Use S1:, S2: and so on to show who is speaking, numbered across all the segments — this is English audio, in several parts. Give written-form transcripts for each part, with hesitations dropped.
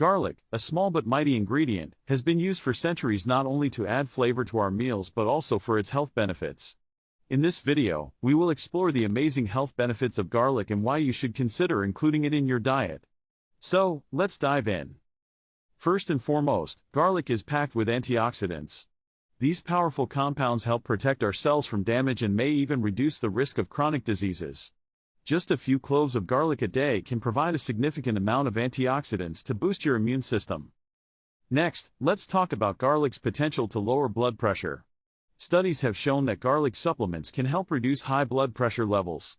S1: Garlic, a small but mighty ingredient, has been used for centuries not only to add flavor to our meals but also for its health benefits. In this video, we will explore the amazing health benefits of garlic and why you should consider including it in your diet. So, let's dive in. First and foremost, garlic is packed with antioxidants. These powerful compounds help protect our cells from damage and may even reduce the risk of chronic diseases. Just a few cloves of garlic a day can provide a significant amount of antioxidants to boost your immune system. Next, let's talk about garlic's potential to lower blood pressure. Studies have shown that garlic supplements can help reduce high blood pressure levels.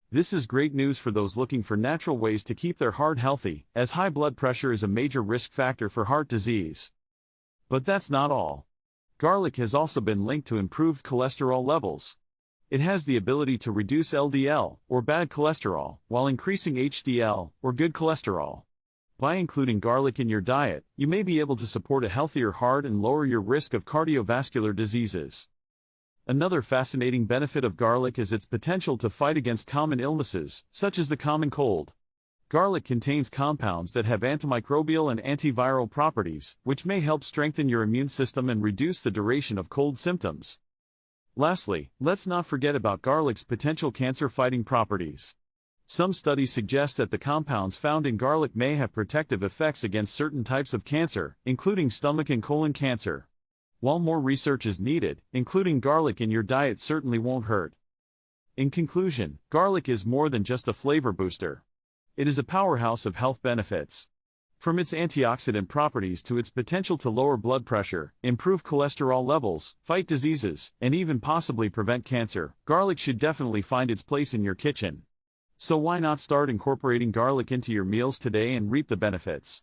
S1: This is great news for those looking for natural ways to keep their heart healthy, as high blood pressure is a major risk factor for heart disease. But that's not all. Garlic has also been linked to improved cholesterol levels. It has the ability to reduce LDL, or bad cholesterol, while increasing HDL, or good cholesterol. By including garlic in your diet, you may be able to support a healthier heart and lower your risk of cardiovascular diseases. Another fascinating benefit of garlic is its potential to fight against common illnesses, such as the common cold. Garlic contains compounds that have antimicrobial and antiviral properties, which may help strengthen your immune system and reduce the duration of cold symptoms. Lastly, let's not forget about garlic's potential cancer-fighting properties. Some studies suggest that the compounds found in garlic may have protective effects against certain types of cancer, including stomach and colon cancer. While more research is needed, including garlic in your diet certainly won't hurt. In conclusion, garlic is more than just a flavor booster. It is a powerhouse of health benefits. From its antioxidant properties to its potential to lower blood pressure, improve cholesterol levels, fight diseases, and even possibly prevent cancer, garlic should definitely find its place in your kitchen. So why not start incorporating garlic into your meals today and reap the benefits?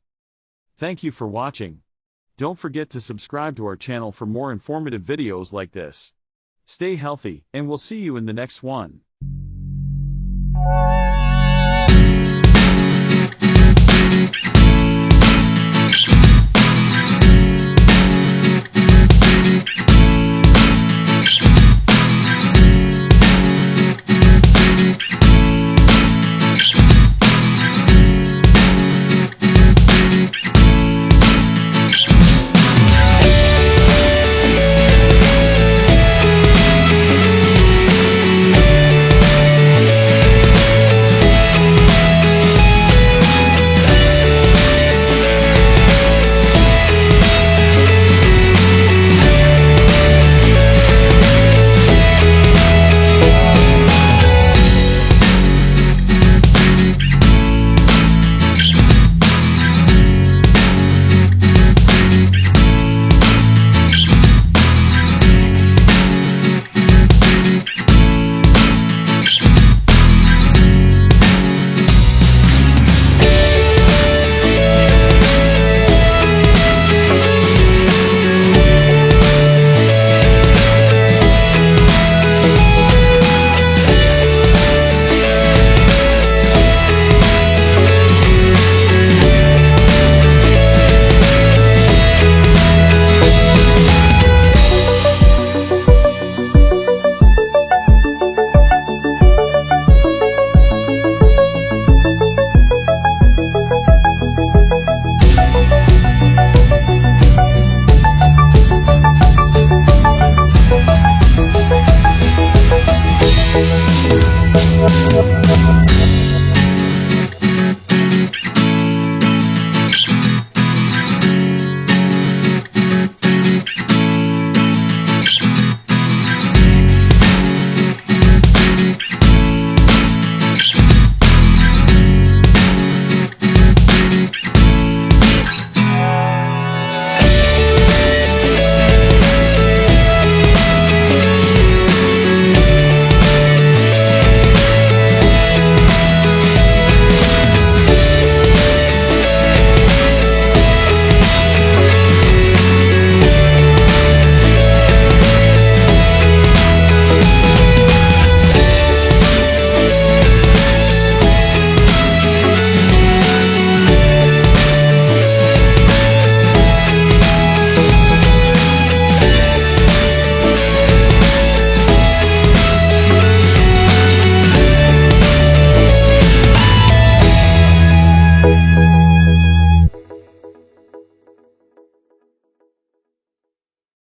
S1: Thank you for watching. Don't forget to subscribe to our channel for more informative videos like this. Stay healthy, and we'll see you in the next one.